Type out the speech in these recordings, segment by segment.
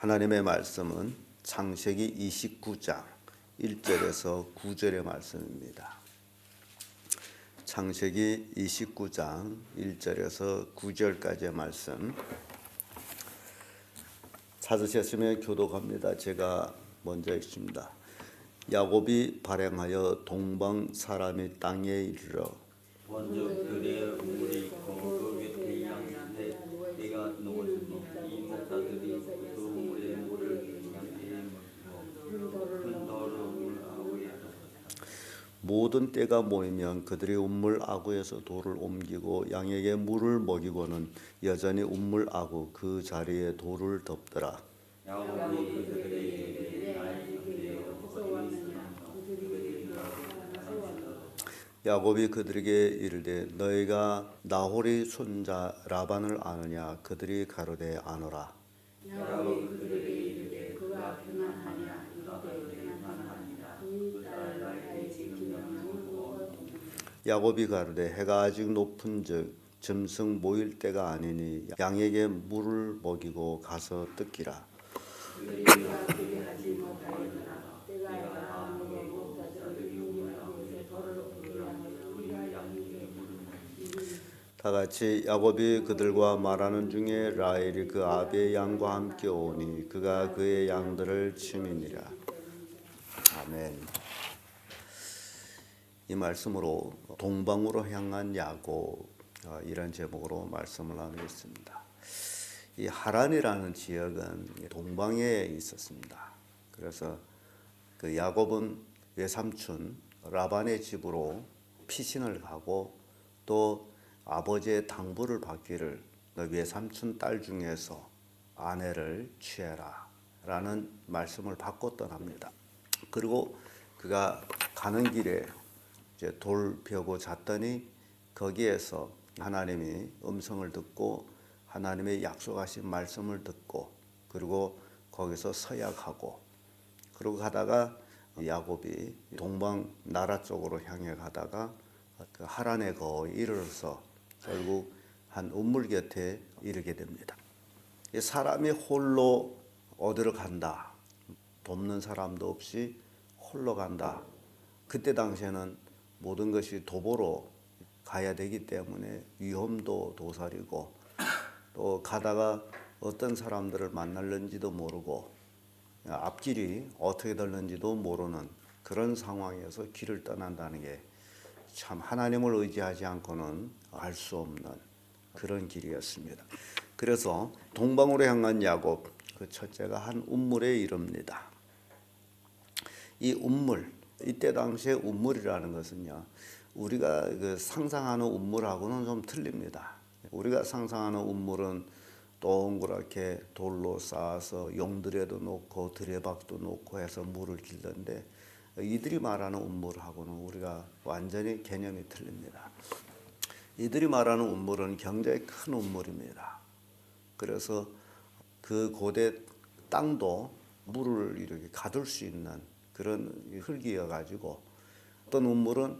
하나님의 말씀은 창세기 29장 1절에서 9절의 말씀입니다. 창세기 29장 1절에서 9절까지의 말씀 찾으셨으면 교독합니다. 제가 먼저 읽습니다. 야곱이 발행하여 동방 사람이 땅에 이르러 먼저 그의 우물이 있고 그 곁에 양인데 때가 녹았으니 이 목자들이 그 우물의 물을 양떼에 먹고 큰 돌을 아우에 줬다. 모든 때가 모이면 그들이 운물 아구에서 돌을 옮기고 양에게 물을 먹이고는 여전히 운물 아구 그 자리에 돌을 덮더라. 야곱이 그들에게 이르되 나의 형제여 어디 있으나 그들이 야곱이 그들에게 이르되 너희가 나홀의 손자 라반을 아느냐? 그들이 가로되 아노라. 야곱이 그들에게 이르되 그가 평안하냐 이르되 평안하니라 그 딸 나에게 지금 영향을 구하고 야곱이 가로되 해가 아직 높은즉 짐승 모일 때가 아니니 양에게 물을 먹이고 가서 뜯기라. 그들이가 그리 하지 못하였으나 때가 다하므로 목자들이 우물 아우에 돌을 옮기려 하여 우리 양에게 물을 먹이니 다 같이 야곱이 그들과 말하는 중에 라헬이 그 아비의 양과 함께 오니 그가 그의 양들을 치미니라. 아멘. 이 말씀으로 동방으로 향한 야곱 이런 제목으로 말씀을 나누겠습니다. 이 하란이라는 지역은 동방에 있었습니다. 그래서 그 야곱은 외삼촌 라반의 집으로 피신을 가고 또 아버지의 당부를 받기를 너 외삼촌 딸 중에서 아내를 취해라 라는 말씀을 받고 떠납니다. 그리고 그가 가는 길에 이제 돌 펴고 잤더니 거기에서 하나님이 음성을 듣고 하나님의 약속하신 말씀을 듣고 그리고 거기서 서약하고 그러고 가다가 야곱이 동방 나라 쪽으로 향해 가다가 그 하란에 거의 이르러서 결국 한 우물 곁에 이르게 됩니다. 이 사람이 홀로 어디로 간다. 돕는 사람도 없이 홀로 간다. 그때 당시에는 모든 것이 도보로 가야 되기 때문에 위험도 도사리고 또 가다가 어떤 사람들을 만날는지도 모르고 앞길이 어떻게 될는지도 모르는 그런 상황에서 길을 떠난다는 게 참 하나님을 의지하지 않고는 알 수 없는 그런 길이었습니다. 그래서 동방으로 향한 야곱 그 첫째가 한 운물에 이릅니다. 이 운물 이때 당시에 운물이라는 것은요 우리가 그 상상하는 운물하고는 좀 틀립니다. 우리가 상상하는 운물은 동그랗게 돌로 쌓아서 용들에도 놓고 드레박도 놓고 해서 물을 길던데 이들이 말하는 운물하고는 우리가 완전히 개념이 틀립니다. 이들이 말하는 운물은 굉장히 큰 운물입니다. 그래서 그 고대 땅도 물을 이렇게 가둘 수 있는 그런 흙이어 가지고 어떤 운물은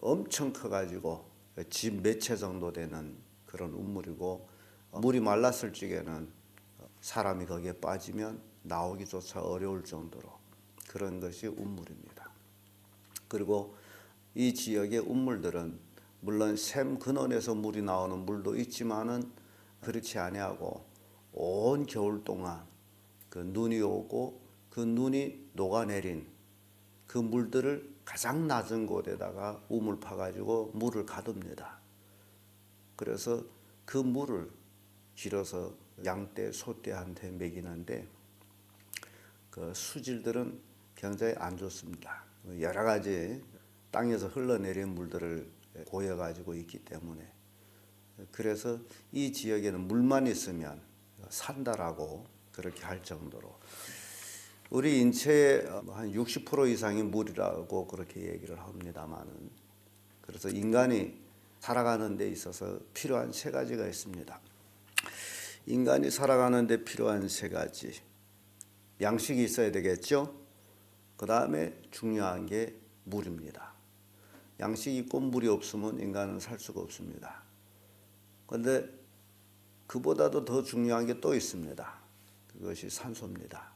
엄청 커 가지고 집 몇 채 정도 되는 그런 운물이고 물이 말랐을 적에는 사람이 거기에 빠지면 나오기조차 어려울 정도로 그런 것이 운물입니다. 그리고 이 지역의 운물들은 물론 샘 근원에서 물이 나오는 물도 있지만은 그렇지 아니하고 온 겨울 동안 그 눈이 오고 그 눈이 녹아내린 그 물들을 가장 낮은 곳에다가 우물 파가지고 물을 가둡니다. 그래서 그 물을 길어서 양떼, 소떼한테 먹이는데 그 수질들은 굉장히 안 좋습니다. 여러 가지 땅에서 흘러내린 물들을 고여가지고 있기 때문에 그래서 이 지역에는 물만 있으면 산다라고 그렇게 할 정도로 우리 인체의 한 60% 이상이 물이라고 그렇게 얘기를 합니다만은 그래서 인간이 살아가는 데 있어서 필요한 세 가지가 있습니다. 인간이 살아가는 데 필요한 세 가지. 양식이 있어야 되겠죠? 그 다음에 중요한 게 물입니다. 양식이 있고 물이 없으면 인간은 살 수가 없습니다. 그런데 그보다도 더 중요한 게 또 있습니다. 그것이 산소입니다.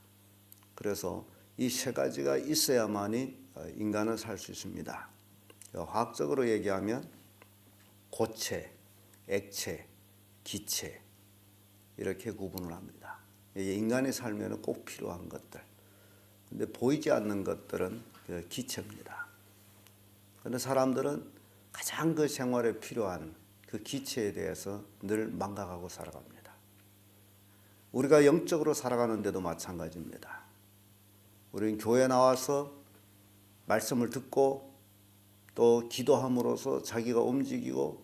그래서 이 세 가지가 있어야만이 인간은 살 수 있습니다. 화학적으로 얘기하면 고체, 액체, 기체 이렇게 구분을 합니다. 이게 인간이 살면 꼭 필요한 것들. 근데 보이지 않는 것들은 기체입니다. 그런데 사람들은 가장 그 생활에 필요한 그 기체에 대해서 늘 망각하고 살아갑니다. 우리가 영적으로 살아가는데도 마찬가지입니다. 우리는 교회 나와서 말씀을 듣고 또 기도함으로써 자기가 움직이고,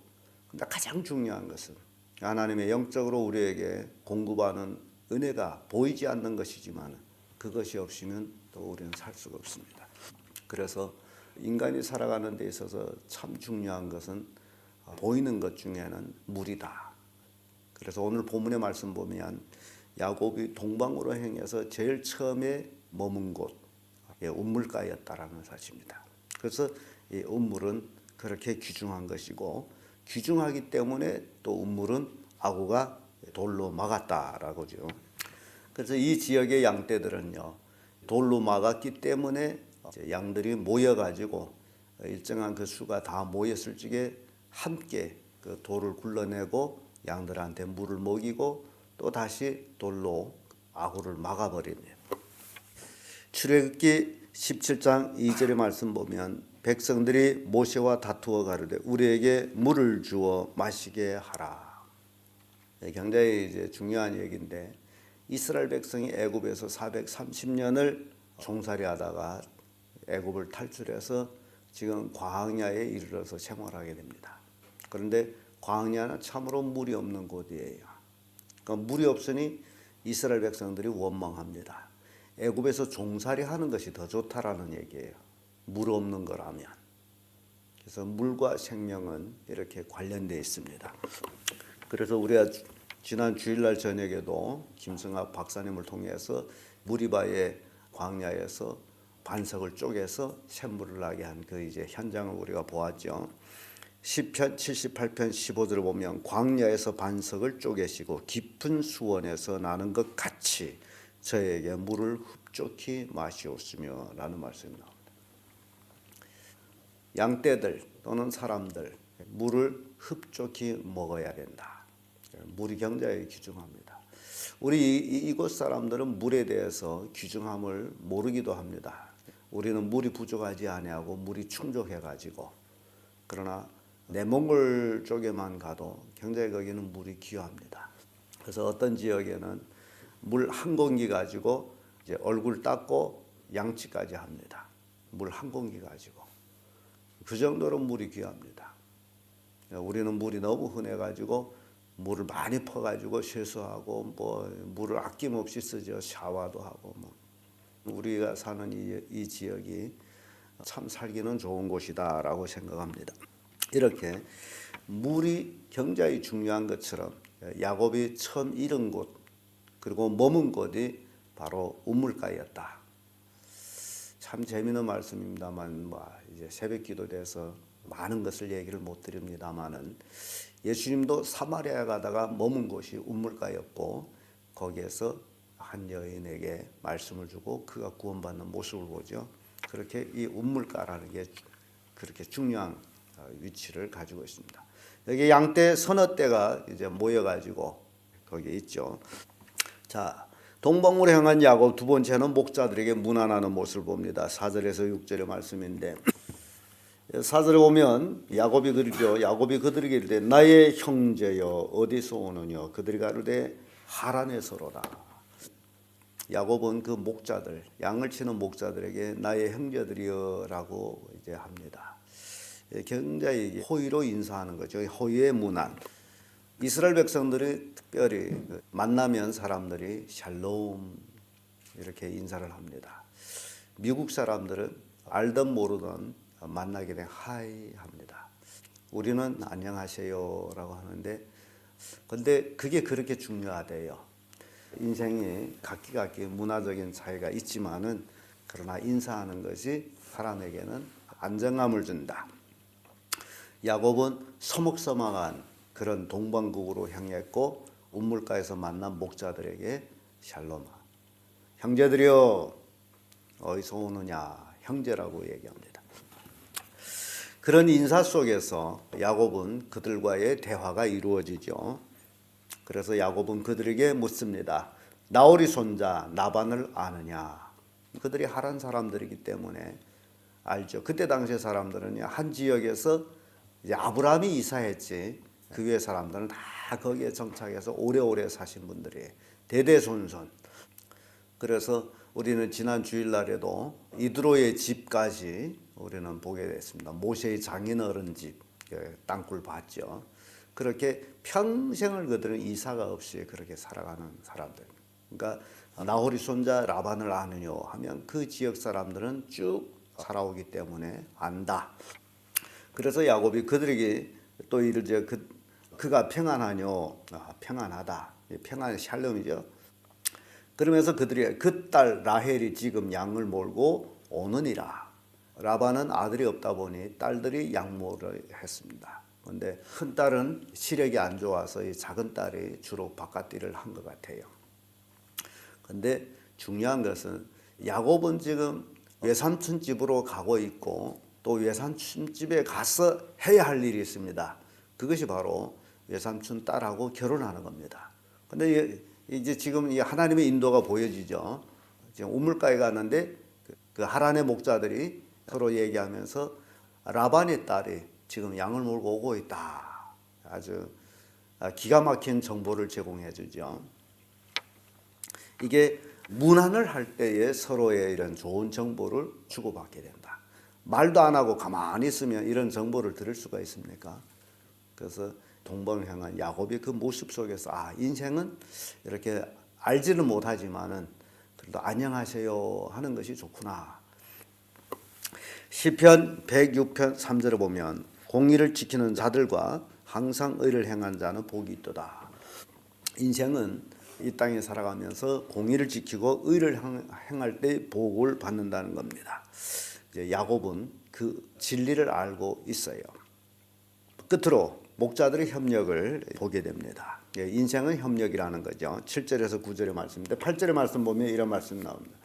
근데 가장 중요한 것은 하나님의 영적으로 우리에게 공급하는 은혜가 보이지 않는 것이지만 그것이 없으면 또 우리는 살 수가 없습니다. 그래서 인간이 살아가는 데 있어서 참 중요한 것은 보이는 것 중에는 물이다. 그래서 오늘 본문의 말씀 보면 야곱이 동방으로 행해서 제일 처음에 머문 곳 운물가였다라는 사실입니다. 그래서 이 운물은 그렇게 귀중한 것이고, 귀중하기 때문에 또 운물은 아구가 돌로 막았다라고죠. 그래서 이 지역의 양떼들은요, 돌로 막았기 때문에 양들이 모여가지고 일정한 그 수가 다 모였을 적에 함께 그 돌을 굴러내고 양들한테 물을 먹이고 또 다시 돌로 아구를 막아버리네요. 출애굽기 17장 2절의 말씀 보면 백성들이 모세와 다투어 가로되 우리에게 물을 주어 마시게 하라. 굉장히 이제 중요한 얘기인데, 이스라엘 백성이 애굽에서 430년을 종살이하다가 애굽을 탈출해서 지금 광야에 이르러서 생활하게 됩니다. 그런데 광야는 참으로 물이 없는 곳이에요. 그러니까 물이 없으니 이스라엘 백성들이 원망합니다. 애굽에서 종살이하는 것이 더 좋다라는 얘기예요. 물 없는 거라면. 그래서 물과 생명은 이렇게 관련되어 있습니다. 그래서 우리가 지난 주일날 저녁에도 김승학 박사님을 통해서 무리바의 광야에서 반석을 쪼개서 샘물을 나게 한 그 이제 현장을 우리가 보았죠. 시편 78편 15절을 보면 광야에서 반석을 쪼개시고 깊은 수원에서 나는 것 같이 저에게 물을 흡족히 마시옵으며 라는 말씀이 나옵니다. 양떼들 또는 사람들 물을 흡족히 먹어야 된다. 물이 굉장히 귀중합니다. 우리 이곳 사람들은 물에 대해서 귀중함을 모르기도 합니다. 우리는 물이 부족하지 아니하고 물이 충족해가지고, 그러나 내몽골 쪽에만 가도 굉장히 거기는 물이 귀합니다. 그래서 어떤 지역에는 물 한 공기 가지고 이제 얼굴 닦고 양치까지 합니다. 물 한 공기 가지고. 그 정도로 물이 귀합니다. 우리는 물이 너무 흔해가지고 물을 많이 퍼가지고 세수하고 뭐 물을 아낌없이 쓰죠. 샤워도 하고 뭐. 우리가 사는 이 지역이 참 살기는 좋은 곳이다라고 생각합니다. 이렇게 물이 굉장히 중요한 것처럼 야곱이 처음 잃은 곳 그리고 머문 곳이 바로 운물가였다. 참 재미있는 말씀입니다만 이제 새벽기도 돼서 많은 것을 얘기를 못 드립니다만은 예수님도 사마리아 가다가 머문 곳이 운물가였고 거기에서 한 여인에게 말씀을 주고 그가 구원받는 모습을 보죠. 그렇게 이 운물가라는 게 그렇게 중요한 위치를 가지고 있습니다. 여기 양떼 서너 떼가 이제 모여가지고 거기에 있죠. 자, 동방으로 향한 야곱 두 번째는 목자들에게 문안하는 모습을 봅니다. 4절에서 6절의 말씀인데 4절에 보면 야곱이 그러죠. 야곱이 그들에게 이르되 나의 형제여 어디서 오느냐 그들이 가로되 하란에서로다. 야곱은 그 목자들 양을 치는 목자들에게 나의 형제들이여라고 이제 합니다. 굉장히 호의로 인사하는 거죠. 호의의 문안. 이스라엘 백성들이 특별히 만나면 사람들이 샬롬 이렇게 인사를 합니다. 미국 사람들은 알든 모르든 만나게 되면 하이 합니다. 우리는 안녕하세요라고 하는데 근데 그게 그렇게 중요하대요. 인생이 각기 문화적인 차이가 있지만은 그러나 인사하는 것이 사람에게는 안정감을 준다. 야곱은 서먹서먹한 그런 동방국으로 향했고 운물가에서 만난 목자들에게 샬롬아. 형제들이여 어디서 오느냐. 형제라고 얘기합니다. 그런 인사 속에서 야곱은 그들과의 대화가 이루어지죠. 그래서 야곱은 그들에게 묻습니다. 나홀이 손자 라반을 아느냐. 그들이 하란 사람들이기 때문에 알죠. 그때 당시의 사람들은 한 지역에서 이제 아브라함이 이사했지 그 위에 사람들은 다 거기에 정착해서 오래오래 사신 분들이 대대손손. 그래서 우리는 지난 주일날에도 이드로의 집까지 우리는 보게 됐습니다. 모세의 장인어른 집 땅굴 봤죠. 그렇게 평생을 그들은 이사가 없이 그렇게 살아가는 사람들. 그러니까 나홀이 손자 라반을 아느냐 하면 그 지역 사람들은 쭉 살아오기 때문에 안다. 그래서 야곱이 그들에게 또 이르되 그가 평안하뇨. 평안하다. 평안 샬롬이죠. 그러면서 그들이 그 딸 라헬이 지금 양을 몰고 오느니라. 라반은 아들이 없다 보니 딸들이 양모를 했습니다. 그런데 큰 딸은 시력이 안 좋아서 이 작은 딸이 주로 바깥일을 한 것 같아요. 그런데 중요한 것은 야곱은 지금 외삼촌 집으로 가고 있고 또 외삼촌 집에 가서 해야 할 일이 있습니다. 그것이 바로 외삼촌 딸하고 결혼하는 겁니다. 그런데 이제 지금 이 하나님의 인도가 보여지죠. 지금 우물가에 갔는데 그 하란의 목자들이 서로 얘기하면서 라반의 딸이 지금 양을 몰고 오고 있다. 아주 기가 막힌 정보를 제공해 주죠. 이게 문안을 할 때에 서로의 이런 좋은 정보를 주고받게 된다. 말도 안 하고 가만히 있으면 이런 정보를 들을 수가 있습니까? 그래서 동방을 향한 야곱의 그 모습 속에서 인생은 이렇게 알지는 못하지만은 그래도 안녕하세요 하는 것이 좋구나. 시편 106편 3절을 보면 공의를 지키는 자들과 항상 의를 행한 자는 복이 있도다. 인생은 이 땅에 살아가면서 공의를 지키고 의를 행할 때 복을 받는다는 겁니다. 이제 야곱은 그 진리를 알고 있어요. 끝으로 목자들의 협력을 보게 됩니다. 인생은 협력이라는 거죠. 7절에서 9절의 말씀인데 8절의 말씀 보면 이런 말씀이 나옵니다.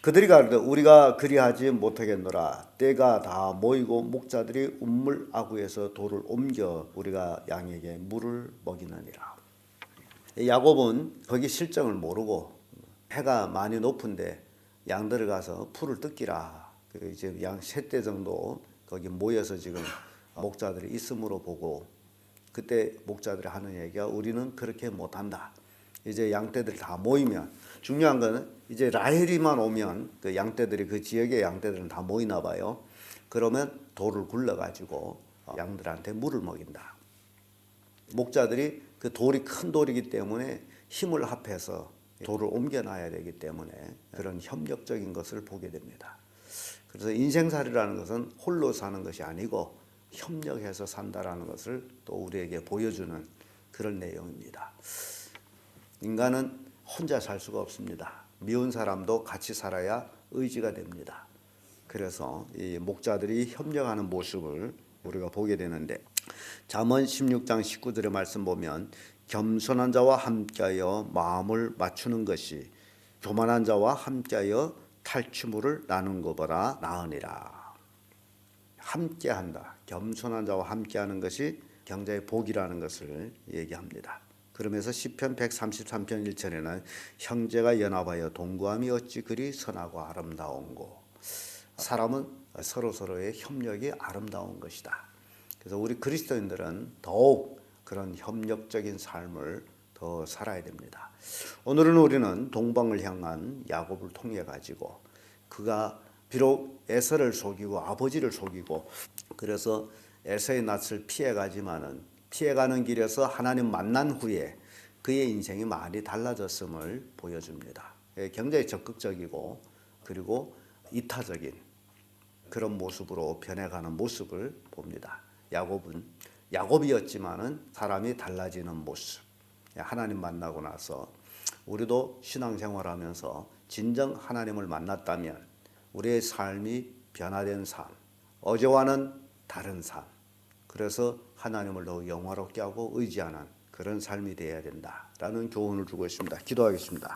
그들이 가르되 우리가 그리하지 못하겠노라. 때가 다 모이고 목자들이 운물 아구에서 돌을 옮겨 우리가 양에게 물을 먹이느니라. 야곱은 거기 실정을 모르고 해가 많이 높은데 양들을 가서 풀을 뜯기라. 이제 양 3대 정도 거기 모여서 지금 목자들이 있음으로 보고 그때 목자들이 하는 얘기가 우리는 그렇게 못한다. 이제 양떼들이 다 모이면 중요한 거는 이제 라헬이만 오면 그 양떼들이 그 지역의 양떼들은 다 모이나 봐요. 그러면 돌을 굴러가지고 양들한테 물을 먹인다. 목자들이 그 돌이 큰 돌이기 때문에 힘을 합해서 돌을 옮겨놔야 되기 때문에 그런 협력적인 것을 보게 됩니다. 그래서 인생살이라는 것은 홀로 사는 것이 아니고 협력해서 산다라는 것을 또 우리에게 보여주는 그런 내용입니다. 인간은 혼자 살 수가 없습니다. 미운 사람도 같이 살아야 의지가 됩니다. 그래서 이 목자들이 협력하는 모습을 우리가 보게 되는데 잠언 16장 19절의 말씀 보면 겸손한 자와 함께하여 마음을 맞추는 것이 교만한 자와 함께하여 탈취물을 나눈 것보다 나으니라. 함께한다. 겸손한 자와 함께하는 것이 경자의 복이라는 것을 얘기합니다. 그러면서 시편 133편 1절에는 형제가 연합하여 동거함이 어찌 그리 선하고 아름다운고. 사람은 서로서로의 협력이 아름다운 것이다. 그래서 우리 그리스도인들은 더욱 그런 협력적인 삶을 더 살아야 됩니다. 오늘은 우리는 동방을 향한 야곱을 통해 가지고 그가 비록 에서를 속이고 아버지를 속이고 그래서 에서의 낯을 피해가지만은 피해가는 길에서 하나님 만난 후에 그의 인생이 많이 달라졌음을 보여줍니다. 굉장히 적극적이고 그리고 이타적인 그런 모습으로 변해가는 모습을 봅니다. 야곱은 야곱이었지만은 사람이 달라지는 모습. 하나님 만나고 나서 우리도 신앙생활하면서 진정 하나님을 만났다면 우리의 삶이 변화된 삶, 어제와는 다른 삶. 그래서 하나님을 더 영화롭게 하고 의지하는 그런 삶이 되어야 된다라는 교훈을 주고 있습니다. 기도하겠습니다.